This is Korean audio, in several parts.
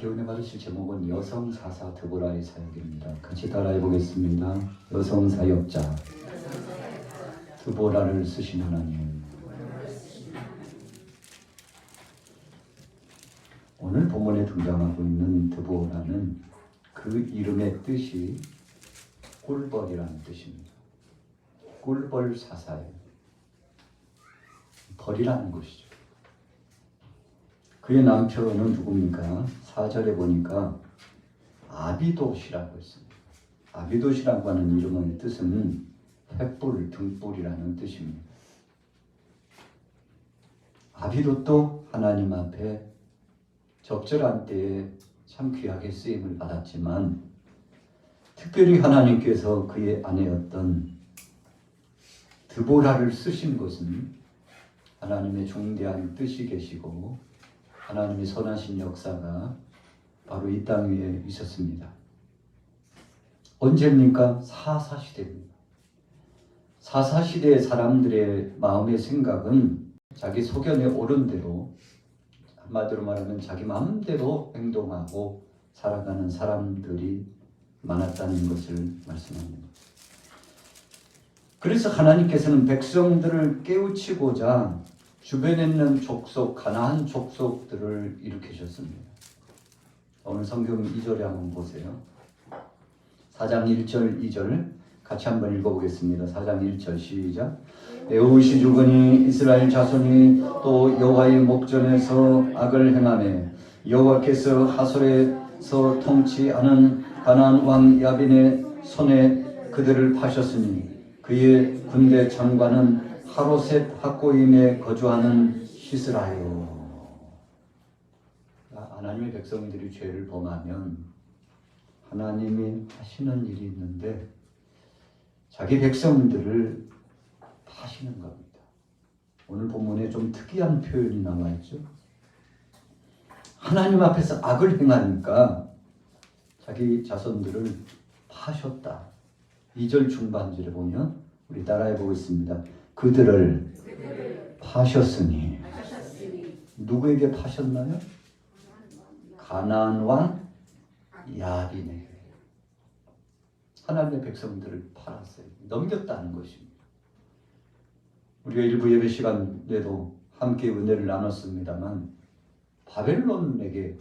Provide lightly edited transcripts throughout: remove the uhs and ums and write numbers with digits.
함께 은혜 받으실 제목은 여성사사 드보라의 사역입니다. 같이 따라해 보겠습니다. 여성사역자 드보라를 쓰신 하나님. 오늘 본문에 등장하고 있는 드보라는 그 이름의 뜻이 꿀벌이라는 뜻입니다. 꿀벌 사사예요. 벌이라는 것이죠. 그의 남편은 누굽니까? 4절에 보니까 아비돗이라고 했습니다. 아비돗이라고 하는 이름의 뜻은 횃불, 등불이라는 뜻입니다. 아비돗도 하나님 앞에 적절한 때에 참 귀하게 쓰임을 받았지만 특별히 하나님께서 그의 아내였던 드보라를 쓰신 것은 하나님의 중대한 뜻이 계시고 하나님의 선하신 역사가 바로 이 땅 위에 있었습니다. 언제입니까? 사사시대입니다. 사사시대의 사람들의 마음의 생각은 자기 소견에 옳은 대로, 한마디로 말하면 자기 마음대로 행동하고 살아가는 사람들이 많았다는 것을 말씀합니다. 그래서 하나님께서는 백성들을 깨우치고자 주변에 있는 족속, 가나안 족속들을 일으키셨습니다. 오늘 성경 2절에 한번 보세요. 4장 1절, 2절 같이 한번 읽어보겠습니다. 4장 1절 시작. 에웃이 죽으니 이스라엘 자손이 또 여호와의 목전에서 악을 행하매 여호와께서 하솔에서 통치하는 가나안 왕 야빈의 손에 그들을 파셨으니 그의 군대 장관은 하로셋 학고임에 거주하는 시스라요. 하나님의 백성들이 죄를 범하면 하나님이 하시는 일이 있는데 자기 백성들을 파시는 겁니다. 오늘 본문에 좀 특이한 표현이 나와 있죠. 하나님 앞에서 악을 행하니까 자기 자손들을 파셨다. 2절 중반절에 보면 우리 따라해 보겠습니다. 그들을 파셨으니. 누구에게 파셨나요? 가나안 왕 야빈에게. 하나님의 백성들을 팔았어요. 넘겼다는 것입니다. 우리가 일부 예배 시간에도 함께 은혜를 나눴습니다만 바벨론에게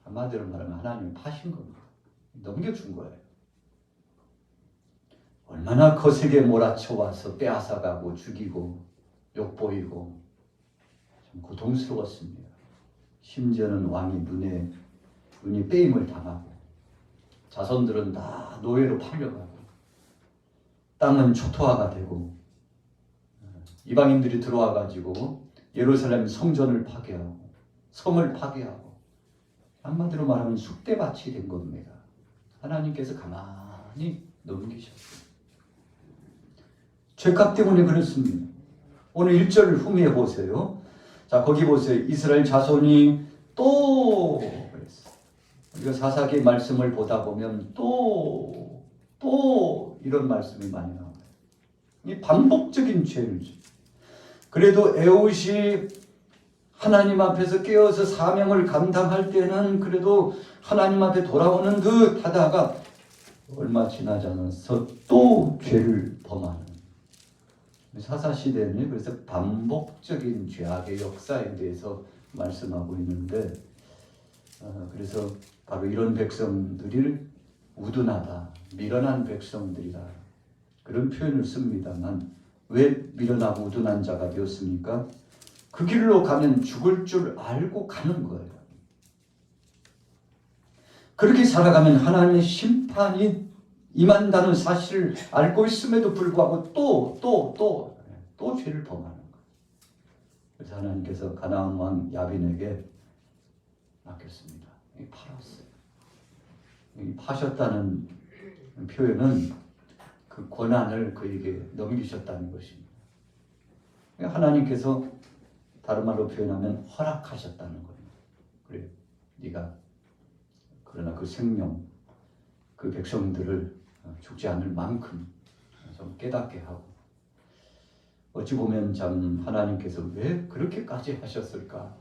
한마디로 말하면 하나님이 파신 겁니다. 넘겨준 거예요. 얼마나 거세게 몰아쳐와서 빼앗아가고 죽이고 욕보이고 참 고통스러웠습니다. 심지어는 왕이 눈이 빼임을 당하고 자손들은 다 노예로 팔려가고 땅은 초토화가 되고 이방인들이 들어와가지고 예루살렘 성전을 파괴하고 성을 파괴하고 한마디로 말하면 쑥대밭이 된 겁니다. 하나님께서 가만히 넘기셨어요. 죄값 때문에 그렇습니다. 오늘 1절 후미에 보세요. 자, 거기 보세요. 이스라엘 자손이 또 그랬어요. 우리가 사사기 말씀을 보다 보면 또 이런 말씀이 많이 나와요. 이 반복적인 죄를 지. 그래도 에웃이 하나님 앞에서 깨어서 사명을 감당할 때는 그래도 하나님 앞에 돌아오는 듯 하다가 얼마 지나지 않아서 또 죄를 범하는 사사시대는 그래서 반복적인 죄악의 역사에 대해서 말씀하고 있는데 그래서 바로 이런 백성들을 우둔하다, 미련한 백성들이다 그런 표현을 씁니다만 왜 미련하고 우둔한 자가 되었습니까? 그 길로 가면 죽을 줄 알고 가는 거예요. 그렇게 살아가면 하나님의 심판이 임한다는 사실을 알고 있음에도 불구하고 또 죄를 범하는 거예요. 그래서 하나님께서 가나안 왕 야빈에게 맡겼습니다. 팔았어요. 파셨다는 표현은 그 권한을 그에게 넘기셨다는 것입니다. 하나님께서 다른 말로 표현하면 허락하셨다는 겁니다. 그래, 네가 그러나 그 생명, 그 백성들을 죽지 않을 만큼 좀 깨닫게 하고 어찌 보면 참 하나님께서 왜 그렇게까지 하셨을까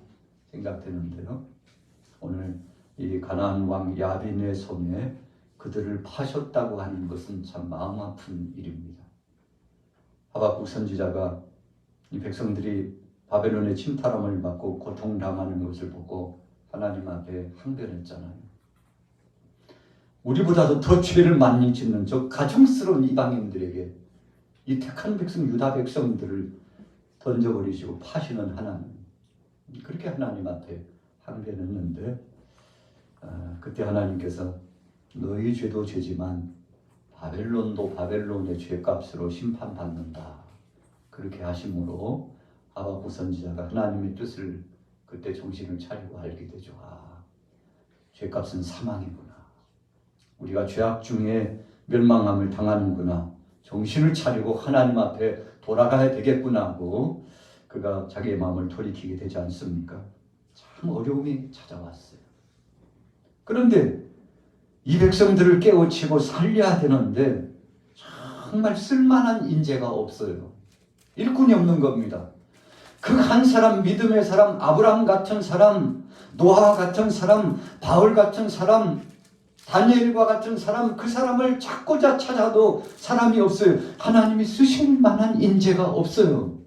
생각되는데요. 오늘 이 가나안 왕 야빈의 손에 그들을 파셨다고 하는 것은 참 마음 아픈 일입니다. 하박국 선지자가 이 백성들이 바벨론의 침탈함을 받고 고통당하는 것을 보고 하나님 앞에 항변했잖아요. 우리보다도 더 죄를 많이 짓는 저 가증스러운 이방인들에게 이 택한 백성 유다 백성들을 던져버리시고 파시는 하나님, 그렇게 하나님 앞에 항변했는데 그때 하나님께서 너희 죄도 죄지만 바벨론도 바벨론의 죄값으로 심판받는다, 그렇게 하심으로 하박국 선지자가 하나님의 뜻을 그때 정신을 차리고 알게 되죠. 죄값은 사망이구나, 우리가 죄악 중에 멸망함을 당하는구나, 정신을 차리고 하나님 앞에 돌아가야 되겠구나 하고 그가 자기의 마음을 돌이키게 되지 않습니까? 참 어려움이 찾아왔어요. 그런데 이 백성들을 깨우치고 살려야 되는데 정말 쓸만한 인재가 없어요. 일꾼이 없는 겁니다. 그 한 사람, 믿음의 사람, 아브라함 같은 사람, 노아 같은 사람, 바울 같은 사람, 다니엘과 같은 사람, 그 사람을 찾고자 찾아도 사람이 없어요. 하나님이 쓰실 만한 인재가 없어요.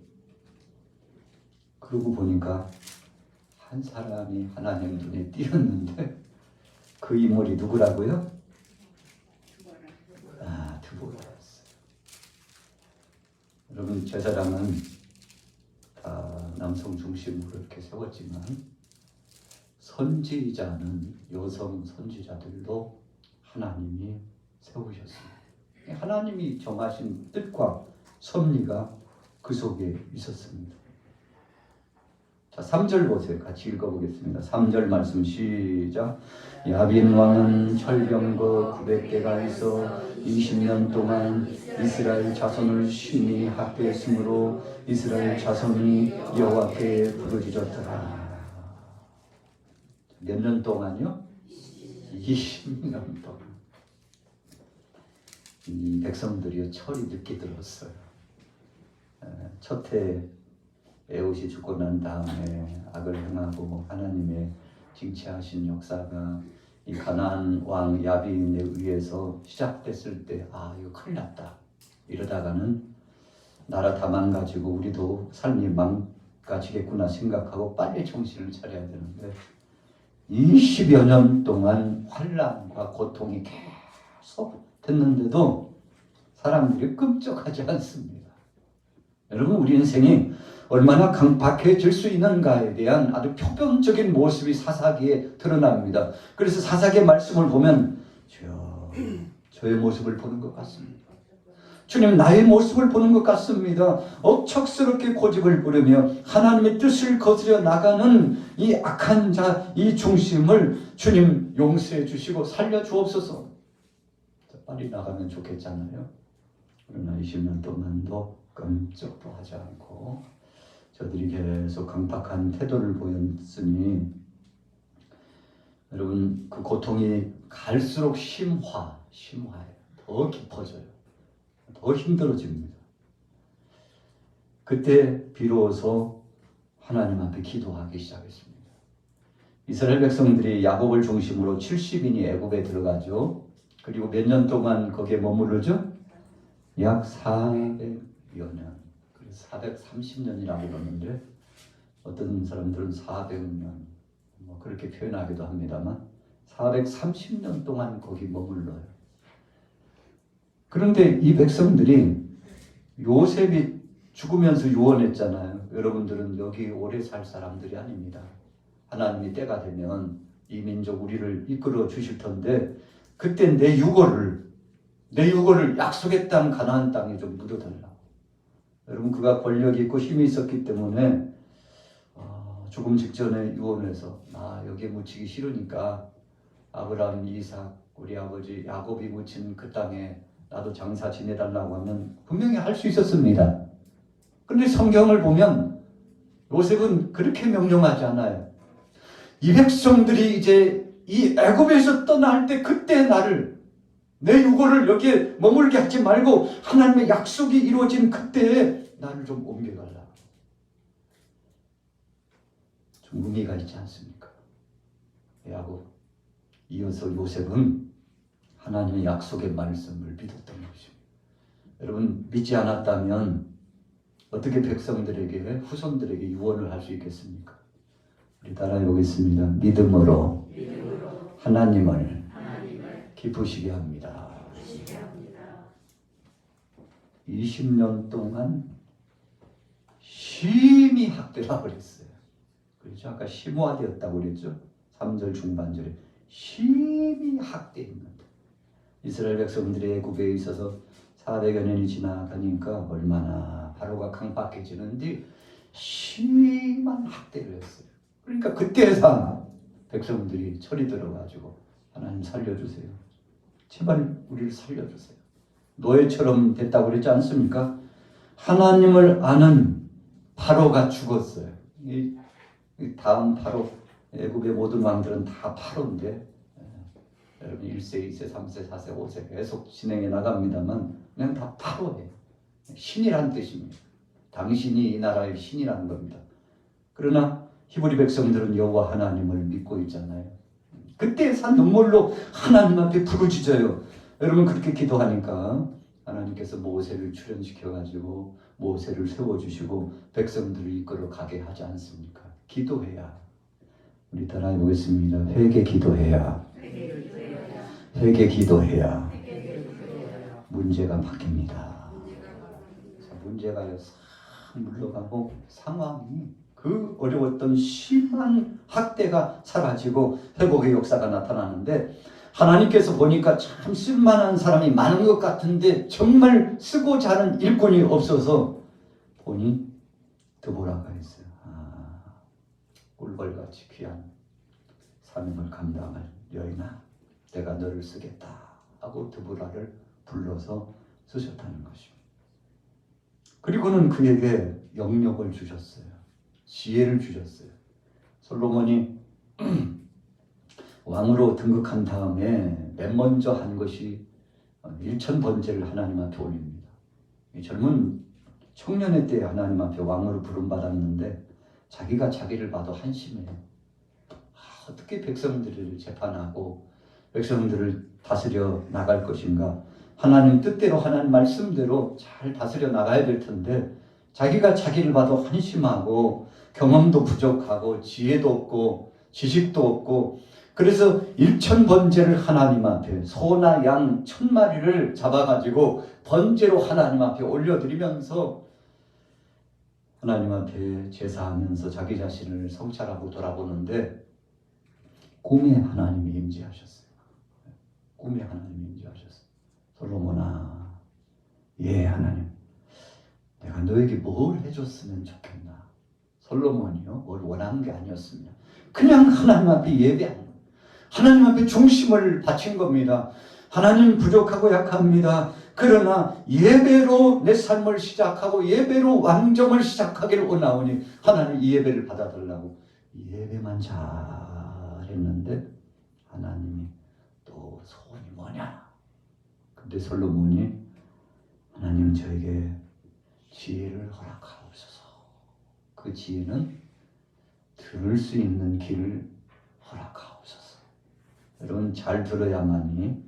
그러고 보니까 한 사람이 하나님 눈에 띄었는데 그 인물이 누구라고요? 드보라였어요. 여러분, 제사장은 다 남성 중심으로 이렇게 세웠지만 선지자는 여성 선지자들도 하나님이 세우셨습니다. 하나님이 정하신 뜻과 섭리가 그 속에 있었습니다. 자, 3절 보세요. 같이 읽어보겠습니다. 3절 말씀 시작. 야빈 왕은 철병거 900개가 있어 20년 동안 이스라엘 자손을 심히 학대했으므로 이스라엘 자손이 여호와께 부르짖었더라. 몇 년 동안요? 20년 동안. 이 백성들이 철이 늦게 들었어요. 첫해 에웃이 죽고 난 다음에 악을 행하고 하나님의 징치하신 역사가 이 가나안 왕 야빈에 의해서 시작됐을 때 이거 큰일 났다, 이러다가는 나라 다 망가지고 우리도 삶이 망가지겠구나 생각하고 빨리 정신을 차려야 되는데 20여 년 동안 환난과 고통이 계속 됐는데도 사람들이 끔찍하지 않습니다. 여러분, 우리 인생이 얼마나 강박해질 수 있는가에 대한 아주 표면적인 모습이 사사기에 드러납니다. 그래서 사사기의 말씀을 보면 저의 모습을 보는 것 같습니다. 주님, 나의 모습을 보는 것 같습니다. 억척스럽게 고집을 부르며 하나님의 뜻을 거스려 나가는 이 악한 자, 이 중심을 주님 용서해 주시고 살려 주옵소서. 빨리 나가면 좋겠잖아요. 그러나 20년 동안도 끔찍도 하지 않고 저들이 계속 강박한 태도를 보였으니 여러분, 그 고통이 갈수록 심화해요. 더 깊어져요. 더 힘들어집니다. 그때 비로소 하나님 앞에 기도하기 시작했습니다. 이스라엘 백성들이 야곱을 중심으로 70인이 애굽에 들어가죠. 그리고 몇 년 동안 거기에 머무르죠? 약 400여 년. 430년이라고 그러는데 어떤 사람들은 400년 그렇게 표현하기도 합니다만 430년 동안 거기 머물러요. 그런데 이 백성들이 요셉이 죽으면서 유언했잖아요. 여러분들은 여기 오래 살 사람들이 아닙니다. 하나님이 때가 되면 이 민족 우리를 이끌어 주실 텐데 그때 내 유고를 약속의 땅 가나안 땅에 좀 묻어달라. 여러분, 그가 권력이 있고 힘이 있었기 때문에 죽음 직전에 유언해서 여기에 묻히기 싫으니까 아브라함, 이삭, 우리 아버지 야곱이 묻힌 그 땅에 나도 장사 지내달라고 하면 분명히 할 수 있었습니다. 그런데 성경을 보면 요셉은 그렇게 명령하지 않아요. 이 백성들이 이제 이 애굽에서 떠날 때 그때 내 유고를 여기에 머물게 하지 말고 하나님의 약속이 이루어진 그때에 나를 좀 옮겨달라. 좀 의미가 있지 않습니까? 야곱, 이어서 요셉은 하나님의 약속의 말씀을 믿었던 것입니다. 여러분, 믿지 않았다면 어떻게 백성들에게, 후손들에게 유언을 할 수 있겠습니까? 우리 따라해 보겠습니다. 믿음으로 하나님을 기쁘시게 합니다. 20년 동안 심히 학대라 그랬어요. 그렇죠? 아까 심화되었다고 그랬죠? 3절 중반절에 심히 학대했는데 이스라엘 백성들이 애굽에 있어서 400여 년이 지나가니까 얼마나 바로가 강박해지는데 심한 학대를 했어요. 그러니까 그때상 백성들이 철이 들어가지고 하나님 살려주세요. 제발 우리를 살려주세요. 노예처럼 됐다고 그랬지 않습니까? 하나님을 아는 바로가 죽었어요. 이 다음 바로, 애굽의 모든 왕들은 다 바로인데 여러분 1세, 2세, 3세, 4세, 5세 계속 진행해 나갑니다만 그냥 다 바로예요. 신이란 뜻입니다. 당신이 이 나라의 신이라는 겁니다. 그러나 히브리 백성들은 여호와 하나님을 믿고 있잖아요. 그때 산 눈물로 하나님 앞에 부르짖어요. 여러분 그렇게 기도하니까 하나님께서 모세를 출현시켜가지고 모세를 세워주시고 백성들을 이끌어 가게 하지 않습니까? 기도해야. 우리 따라해 보겠습니다. 회개 기도해야. 회개 기도해야 문제가 바뀝니다. 자, 문제가 싹 물러가고 상황이 그 어려웠던 심한 학대가 사라지고 회복의 역사가 나타나는데 하나님께서 보니까 참 쓸만한 사람이 많은 것 같은데 정말 쓰고자 하는 일꾼이 없어서 보니 드보라가 있어요. 꿀벌같이 귀한 사명을 감당할 여인아, 내가 너를 쓰겠다 하고 드보라를 불러서 쓰셨다는 것입니다. 그리고는 그에게 영역을 주셨어요. 지혜를 주셨어요. 솔로몬이 왕으로 등극한 다음에 맨 먼저 한 것이 1000번제를 하나님 앞에 올립니다. 젊은 청년의 때 하나님 앞에 왕으로 부름받았는데 자기가 자기를 봐도 한심해요. 어떻게 백성들을 재판하고 백성들을 다스려 나갈 것인가. 하나님 뜻대로 하나님 말씀대로 잘 다스려 나가야 될 텐데 자기가 자기를 봐도 한심하고 경험도 부족하고 지혜도 없고 지식도 없고 그래서 1000번제를 하나님 앞에 소나 양 1000마리를 잡아가지고 번제로 하나님 앞에 올려드리면서 하나님 앞에 제사하면서 자기 자신을 성찰하고 돌아보는데 꿈에 하나님이 임재하셨어요. 꿈에 하나님이 임재하셨어요. 솔로몬아, 예 하나님, 내가 너에게 뭘 해줬으면 좋겠나. 솔로몬이요, 뭘 원하는 게 아니었습니다. 그냥 하나님 앞에 예배한 거예요. 하나님 앞에 중심을 바친 겁니다. 하나님 부족하고 약합니다. 그러나 예배로 내 삶을 시작하고 예배로 왕정을 시작하기를 원하오니 하나님 이 예배를 받아달라고 예배만 잘했는데 하나님이 또 소원이 뭐냐. 근데 솔로몬이 하나님 저에게 지혜를 허락하옵소서. 그 지혜는 들을 수 있는 길을 허락하옵소서. 여러분 잘 들어야만이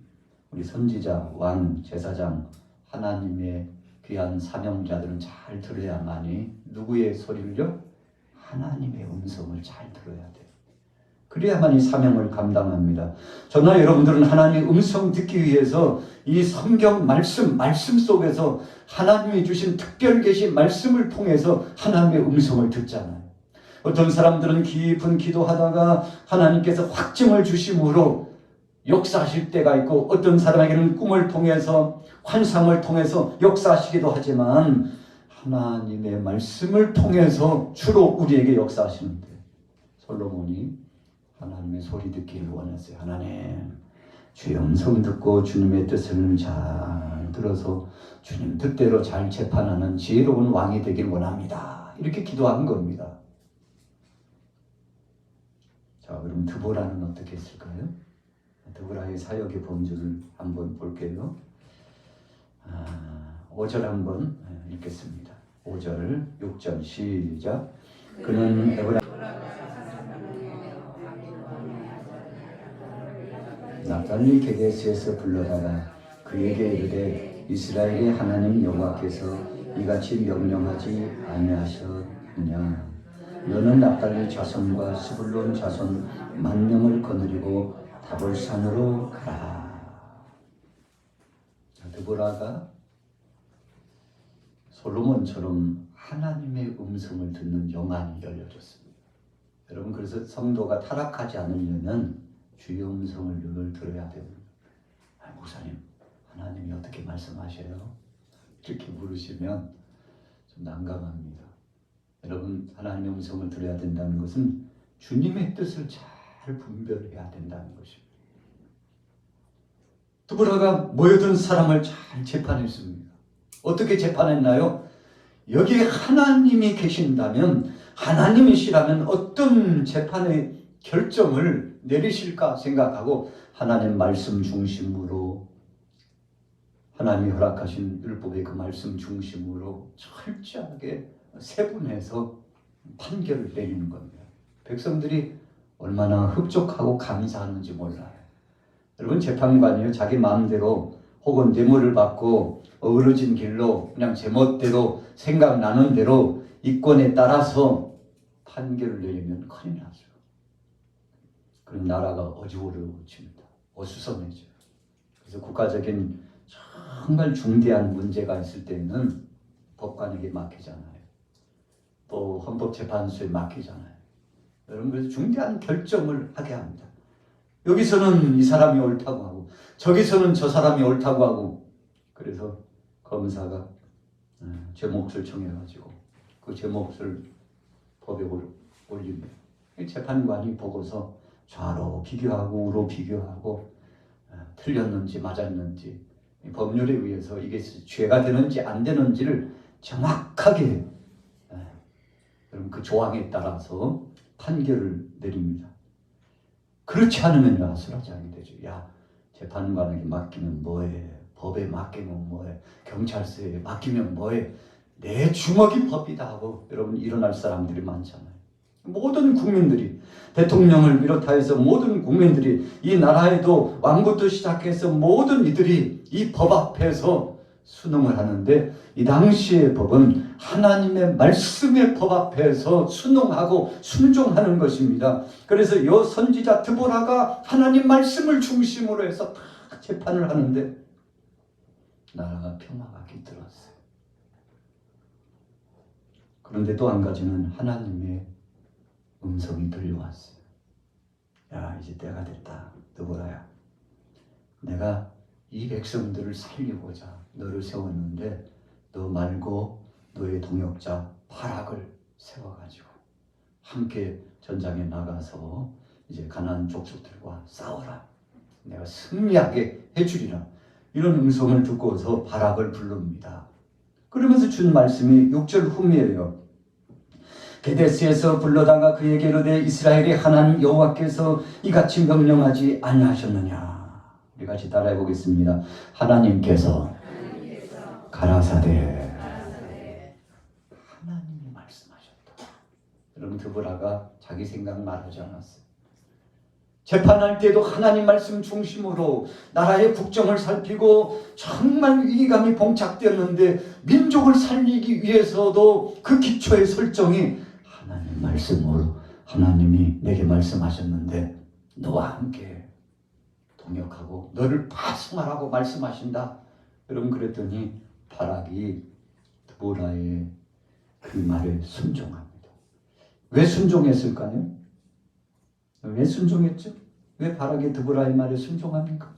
우리 선지자, 왕, 제사장, 하나님의 귀한 사명자들은 잘 들어야만이 누구의 소리를요? 하나님의 음성을 잘 들어야 돼요. 그래야만 이 사명을 감당합니다. 저나 여러분들은 하나님의 음성 듣기 위해서 이 성경 말씀 속에서 하나님이 주신 특별 계신 말씀을 통해서 하나님의 음성을 듣잖아요. 어떤 사람들은 깊은 기도하다가 하나님께서 확증을 주심으로 역사하실 때가 있고 어떤 사람에게는 꿈을 통해서 환상을 통해서 역사하시기도 하지만 하나님의 말씀을 통해서 주로 우리에게 역사하시는데 솔로몬이 하나님의 소리 듣기를 원했어요. 하나님, 주의 음성 듣고 주님의 뜻을 잘 들어서 주님 뜻대로 잘 재판하는 지혜로운 왕이 되길 원합니다. 이렇게 기도한 겁니다. 자, 그럼 드보라는 어떻게 했을까요? 드보라의 사역의 범주를 한번 볼게요. 5절 한번 읽겠습니다. 5절, 6절 시작. 그는 에브라 납달리 게데스에서 불러다가 그에게 이르되 이스라엘의 하나님 여호와께서 이같이 명령하지 아니하셨느냐. 너는 납달리 자손과 스불론 자손 10,000명을 거느리고 다볼산으로 가라. 드보라가 솔로몬처럼 하나님의 음성을 듣는 영안이 열려졌습니다. 여러분, 그래서 성도가 타락하지 않으려면 주의 음성을 늘 들어야 됩니다. 목사님, 하나님이 어떻게 말씀하셔요? 이렇게 물으시면 좀 난감합니다. 여러분, 하나님의 음성을 들어야 된다는 것은 주님의 뜻을 잘 분별해야 된다는 것입니다. 드보라가 모여든 사람을 잘 재판했습니다. 어떻게 재판했나요? 여기에 하나님이 계신다면, 하나님이시라면 어떤 재판의 결정을 내리실까 생각하고 하나님 말씀 중심으로, 하나님이 허락하신 율법의 그 말씀 중심으로 철저하게 세분해서 판결을 내리는 겁니다. 백성들이 얼마나 흡족하고 감사하는지 몰라요. 여러분, 재판관이요, 자기 마음대로 혹은 뇌물을 받고 어우러진 길로 그냥 제멋대로 생각나는 대로 이권에 따라서 판결을 내리면 큰일 나죠. 그럼 나라가 어지러워집니다. 어수선해져요. 그래서 국가적인 정말 중대한 문제가 있을 때는 법관에게 맡기잖아요. 또 헌법재판소에 맡기잖아요. 여러분, 그래서 중대한 결정을 하게 합니다. 여기서는 이 사람이 옳다고 하고 저기서는 저 사람이 옳다고 하고, 그래서 검사가 제 몫을 청해가지고 그 제 몫을 법에 올립니다. 재판관이 보고서 좌로 비교하고 우로 비교하고 틀렸는지 맞았는지, 법률에 의해서 이게 죄가 되는지 안 되는지를 정확하게 그럼 그 조항에 따라서 판결을 내립니다. 그렇지 않으면 아수라장이 되죠. 야, 재판관에게 맡기면 뭐해? 법에 맡기면 뭐해? 경찰서에 맡기면 뭐해? 내 주먹이 법이다 하고 여러분 일어날 사람들이 많잖아요. 모든 국민들이, 대통령을 비롯하여서 모든 국민들이, 이 나라에도 왕부터 시작해서 모든 이들이 이 법 앞에서 순응을 하는데, 이 당시의 법은 하나님의 말씀의 법 앞에서 순응하고 순종하는 것입니다. 그래서 이 선지자 드보라가 하나님 말씀을 중심으로 해서 다 재판을 하는데 나라가 평화가 깃들었어요. 그런데 또 한 가지는 하나님의 음성이 들려왔어요. 야, 이제 때가 됐다. 드보라야, 내가 이 백성들을 살리고자 너를 세웠는데 너 말고 너의 동역자 바락을 세워가지고 함께 전장에 나가서 이제 가나안 족속들과 싸워라. 내가 승리하게 해주리라. 이런 음성을 듣고서 바락을 부릅니다. 그러면서 준 말씀이 6절 후미에요. 게데스에서 불러다가 그에게 이르되 이스라엘의 하나님 여호와께서 이같이 명령하지 아니하셨느냐. 우리 같이 따라해 보겠습니다. 하나님께서 가라사대 하나님이 말씀하셨다. 여러분, 드보라가 자기 생각 말하지 않았어요. 재판할 때도 하나님 말씀 중심으로 나라의 국정을 살피고 정말 위기감이 봉착되었는데, 민족을 살리기 위해서도 그 기초의 설정이 하나님 말씀으로, 하나님이 내게 말씀하셨는데 너와 함께 동역하고 너를 파송하라고 말씀하신다. 여러분, 그랬더니 바락이 드보라의 그 말에 순종합니다. 왜 순종했을까요? 왜 순종했죠? 왜 바락이 드보라의 말에 순종합니까?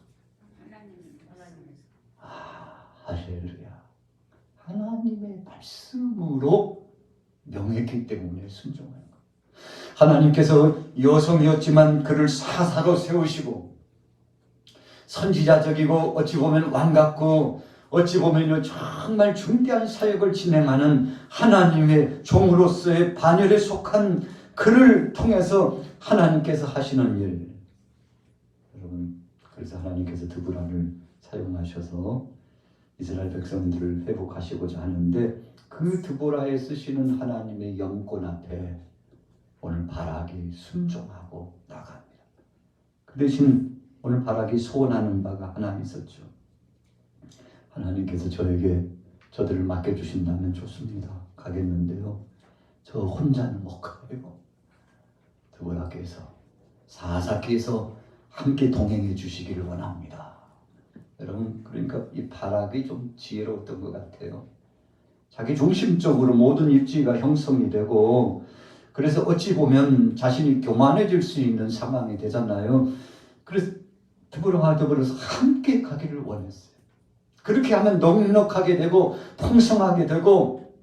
할렐루야. 하나님의 말씀으로 명했기 때문에 순종하는 것. 하나님께서 여성이었지만 그를 사사로 세우시고 선지자적이고 어찌 보면 왕 같고 어찌 보면 정말 중대한 사역을 진행하는 하나님의 종으로서의 반열에 속한 그를 통해서 하나님께서 하시는 일. 여러분, 그래서 하나님께서 드보라를 사용하셔서 이스라엘 백성들을 회복하시고자 하는데, 그 드보라에 쓰시는 하나님의 영권 앞에 오늘 바락이 순종하고 나갑니다. 그 대신 오늘 바락이 소원하는 바가 하나 있었죠. 하나님께서 저들을 맡겨주신다면 좋습니다. 가겠는데요. 저 혼자는 못 가요. 드보라께서 사사께서 함께 동행해 주시기를 원합니다. 여러분, 그러니까 이 바락이 좀 지혜로웠던 것 같아요. 자기 중심적으로 모든 입지가 형성이 되고, 그래서 어찌 보면 자신이 교만해질 수 있는 상황이 되잖아요. 그래서 더불어서 함께 가기를 원했어요. 그렇게 하면 넉넉하게 되고 풍성하게 되고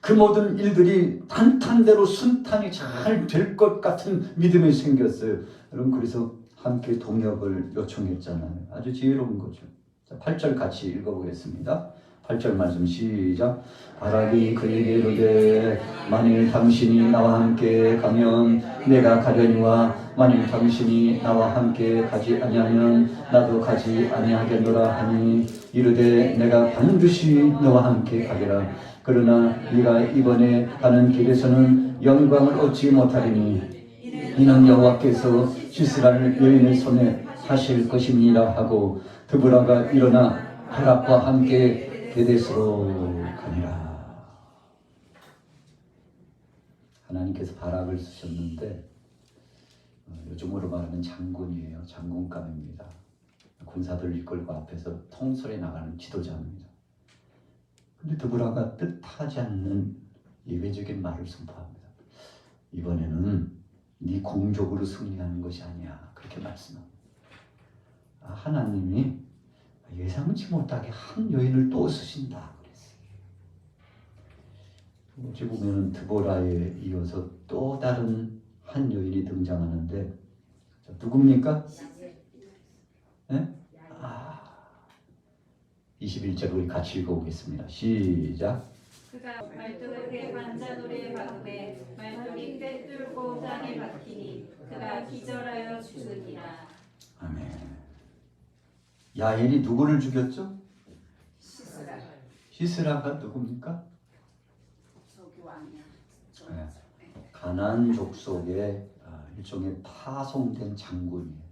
그 모든 일들이 탄탄대로 순탄히 잘 될 것 같은 믿음이 생겼어요. 여러분, 그래서 함께 동역을 요청했잖아요. 아주 지혜로운 거죠. 자, 8절 같이 읽어보겠습니다. 8절 말씀 시작. 바락이 그에게 이르되 만일 당신이 나와 함께 가면 내가 가려니와 만일 당신이 나와 함께 가지 아니하면 나도 가지 아니하겠노라 하니 이르되 내가 반드시 너와 함께 가리라. 그러나 네가 이번에 가는 길에서는 영광을 얻지 못하리니 이는 여호와께서 시스라를 여인의 손에 하실 것임이라 하고 드보라가 일어나 바락과 함께 게데스로 가니라. 하나님께서 바락을 쓰셨는데 요즘으로 말하면 장군이에요. 장군감입니다. 군사들 이끌고 앞에서 통솔에 나가는 지도자입니다. 근데 드보라가 뜻하지 않는 예외적인 말을 선포합니다. 이번에는 네 공적으로 승리하는 것이 아니야. 그렇게 말씀합니다. 하나님이 예상치 못하게 한 여인을 또 쓰신다 그랬어요. 어찌 보면 드보라에 이어서 또 다른 한 여인이 등장하는데 누굽니까? 네? 21절 우리 같이 읽어보겠습니다. 시작. 그가 말뚝에 관자놀이에 박음에 말뚝이 꿰뚫고 땅에 박히니 그가 기절하여 죽으니라. 아멘. 야엘이 누구를 죽였죠? 시스라. 시스라가 누굽니까? 족왕이야. 네. 가나안 족속의 일종의 파송된 장군이에요.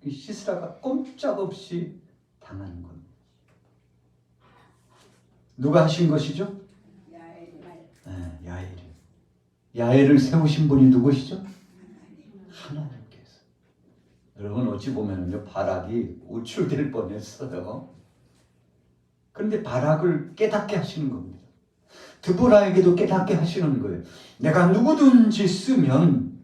이 시스라가 꼼짝없이 당하는 겁니다. 누가 하신 것이죠? 야엘이. 야엘을 세우신 분이 누구시죠? 하나님께서. 여러분, 어찌 보면요, 바락이 우쭐될 뻔했어요. 그런데 바락을 깨닫게 하시는 겁니다. 드보라에게도 깨닫게 하시는 거예요. 내가 누구든지 쓰면,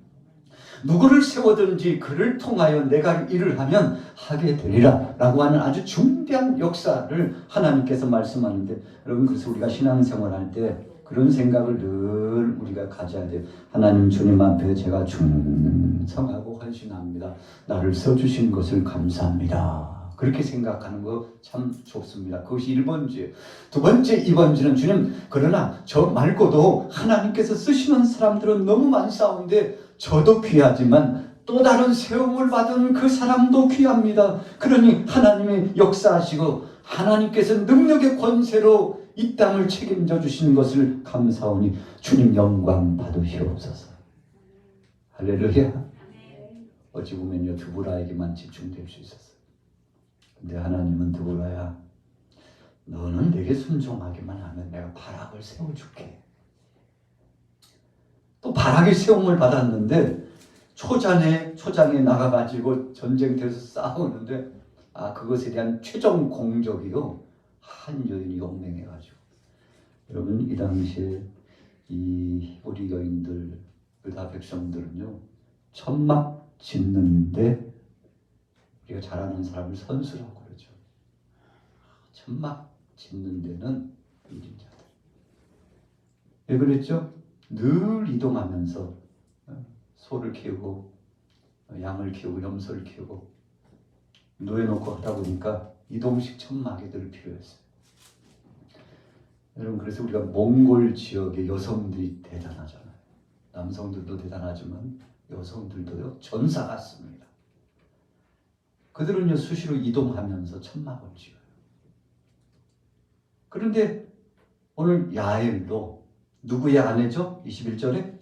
누구를 세우든지 그를 통하여 내가 일을 하면 하게 되리라 라고 하는 아주 중대한 역사를 하나님께서 말씀하는데, 여러분, 그래서 우리가 신앙생활할 때 그런 생각을 늘 우리가 가져야 돼요. 하나님 주님 앞에 제가 충성하고 헌신합니다. 나를 써주신 것을 감사합니다. 그렇게 생각하는 거 참 좋습니다. 그것이 1번지예요. 두 번째, 2번지는 주님, 그러나 저 말고도 하나님께서 쓰시는 사람들은 너무 많사온데 저도 귀하지만 또 다른 세움을 받은 그 사람도 귀합니다. 그러니 하나님이 역사하시고 하나님께서 능력의 권세로 이 땅을 책임져 주시는 것을 감사하오니 주님 영광 받으시옵소서. 할렐루야. 어찌 보면요, 드보라에게만 집중될 수 있었어요. 근데 하나님은 드보라야, 너는 내게 순종하기만 하면 내가 바락을 세워줄게. 또 바락이 세움을 받았는데 초장에 나가가지고 전쟁터에서 싸우는데 그것에 대한 최종 공적이요, 한 여인이 용맹해가지고. 여러분, 이 당시에 이 우리 여인들, 유다 백성들은요, 천막 짓는데 우리가 잘 아는 사람을 선수라고 그러죠. 천막 짓는 데는 일인자들. 왜 그랬죠? 늘 이동하면서 소를 키우고 양을 키우고 염소를 키우고 놓여놓고 하다 보니까 이동식 천막이 늘 필요했어요. 여러분, 그래서 우리가 몽골 지역의 여성들이 대단하잖아요. 남성들도 대단하지만 여성들도요, 전사 같습니다. 그들은요, 수시로 이동하면서 천막을 지어요. 그런데 오늘 야엘도 누구의 아내죠? 21절에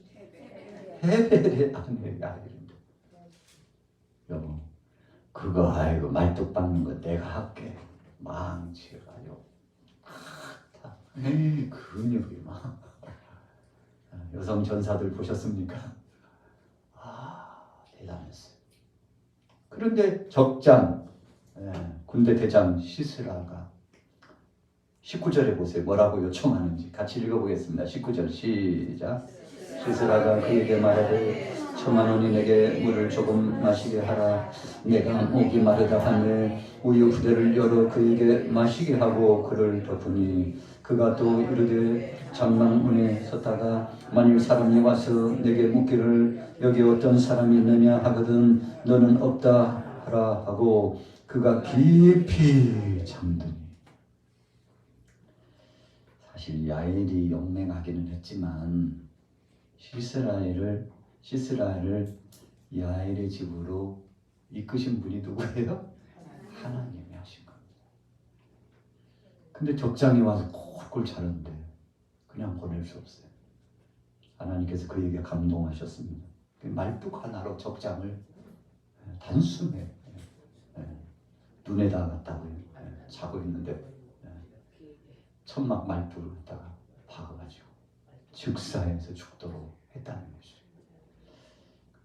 헤벨의 아내 야엘입니다. 여보, 그거 아이고 말뚝 박는 거 내가 할게. 망치가요. 다 근육이 막. 여성 전사들 보셨습니까? 대단했어요. 그런데 적장, 군대 대장 시스라가 19절에 보세요. 뭐라고 요청하는지 같이 읽어보겠습니다. 19절 시작. 시스라가 그에게 말하되 10,000원이 내게 물을 조금 마시게 하라. 내가 목이 마르다 하매 우유 부대를 열어 그에게 마시게 하고 그를 덮으니 그가 또 이르되 장막문에 섰다가 만일 사람이 와서 내게 묻기를 여기 어떤 사람이 있느냐 하거든 너는 없다 하라 하고 그가 깊이 잠드니. 사실 야엘이 용맹하기는 했지만 시스라를 야엘의 집으로 이끄신 분이 누구예요? 하나님이 하신 겁니다. 근데 적장이 와서 꼴꼴 자는데 그냥 보낼 수 없어요. 하나님께서 그에게 감동하셨습니다. 말뚝 하나로 적장을 단숨에 눈에다 갖다가 자고 있는데 천막 말뚝을 갖다가 박아가지고 즉사해서 죽도록 했다는 것이죠.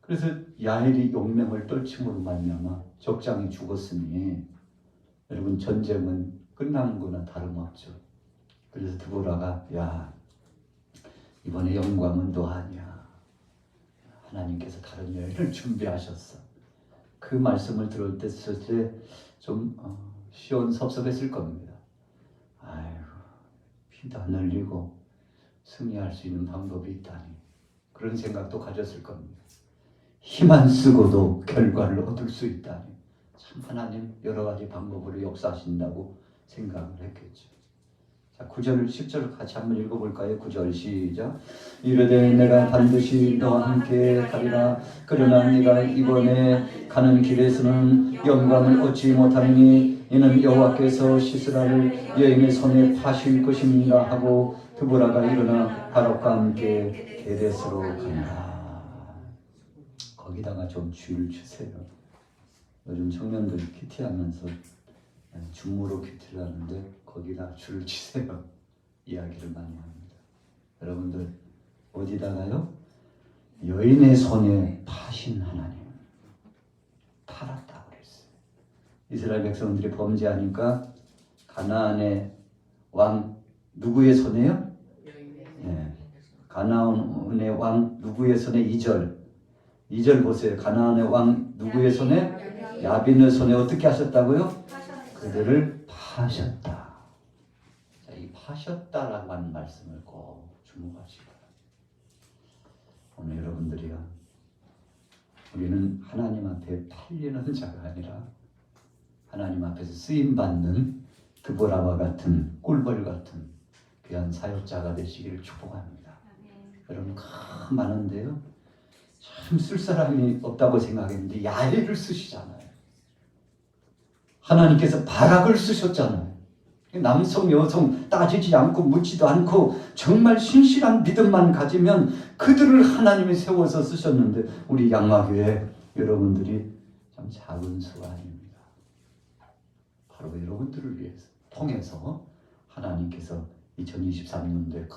그래서 야엘이 용맹을 떨침으로 말미암아 적장이 죽었으니 여러분 전쟁은 끝난 거나 다름없죠. 그래서 드보라가 야 이번에 영광은 너 아니야. 하나님께서 다른 여인을 준비하셨어. 그 말씀을 들을 때 좀 시원섭섭했을 겁니다. 아이고 피도 안 흘리고 승리할 수 있는 방법이 있다니 그런 생각도 가졌을 겁니다. 힘 안 쓰고도 결과를 얻을 수 있다니 참 하나님 여러 가지 방법으로 역사하신다고 생각을 했겠죠. 자, 9절, 10절 같이 한번 읽어볼까요? 9절 시작. 이르되 내가 반드시 너와 함께 가리라. 그러나 네가 이번에 가는 길에서는 영광을 얻지 못하니 이는 여호와께서 시스라를 여인의 손에 파실 것입니다 하고 드보라가 일어나 바락과 함께 게데스로 간다. 거기다가 좀 줄 주세요. 요즘 청년들이 큐티하면서 준무로 큐티를 하는데 거기다 줄을 치세요. 이야기를 많이 합니다. 여러분들 어디다가요? 여인의 손에 파신 하나님 팔았다고 그랬어요. 이스라엘 백성들이 범죄하니까 가나안의 왕 누구의 손에요? 가나안의 왕 누구의 손에? 2절 보세요. 가나안의 왕 누구의 손에? 야빈의 손에 어떻게 하셨다고요? 그들을 파셨다. 자, 이 파셨다라고 하는 말씀을 꼭 주목하시기 바랍니다. 오늘 여러분들이요, 우리는 하나님 앞에 팔리는 자가 아니라 하나님 앞에서 쓰임받는 드보라와 같은 꿀벌 같은 귀한 사역자가 되시기를 축복합니다. 여러분 많은데요, 참 쓸 사람이 없다고 생각했는데 야엘을 쓰시잖아요. 하나님께서 바락을 쓰셨잖아요. 남성 여성 따지지 않고 묻지도 않고 정말 신실한 믿음만 가지면 그들을 하나님이 세워서 쓰셨는데 우리 양화교회 여러분들이 참 작은 수가 아닙니다. 바로 여러분들을 위해서 통해서 하나님께서 2023년도에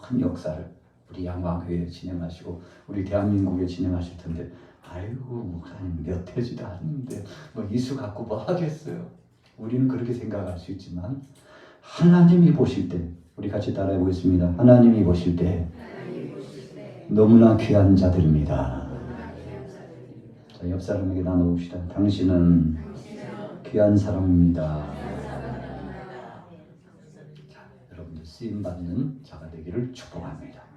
큰 역사를 우리 양화교회에 진행하시고 우리 대한민국에 진행하실 텐데 아이고 목사님 몇 해지도 않는데 뭐 이수 갖고 뭐 하겠어요. 우리는 그렇게 생각할 수 있지만 하나님이 보실 때 우리 같이 따라해 보겠습니다. 하나님이 보실 때 너무나 귀한 자들입니다. 자, 옆 사람에게 나눠봅시다. 당신은 귀한 사람입니다. 자, 여러분들 쓰임받는 자가 되기를 축복합니다.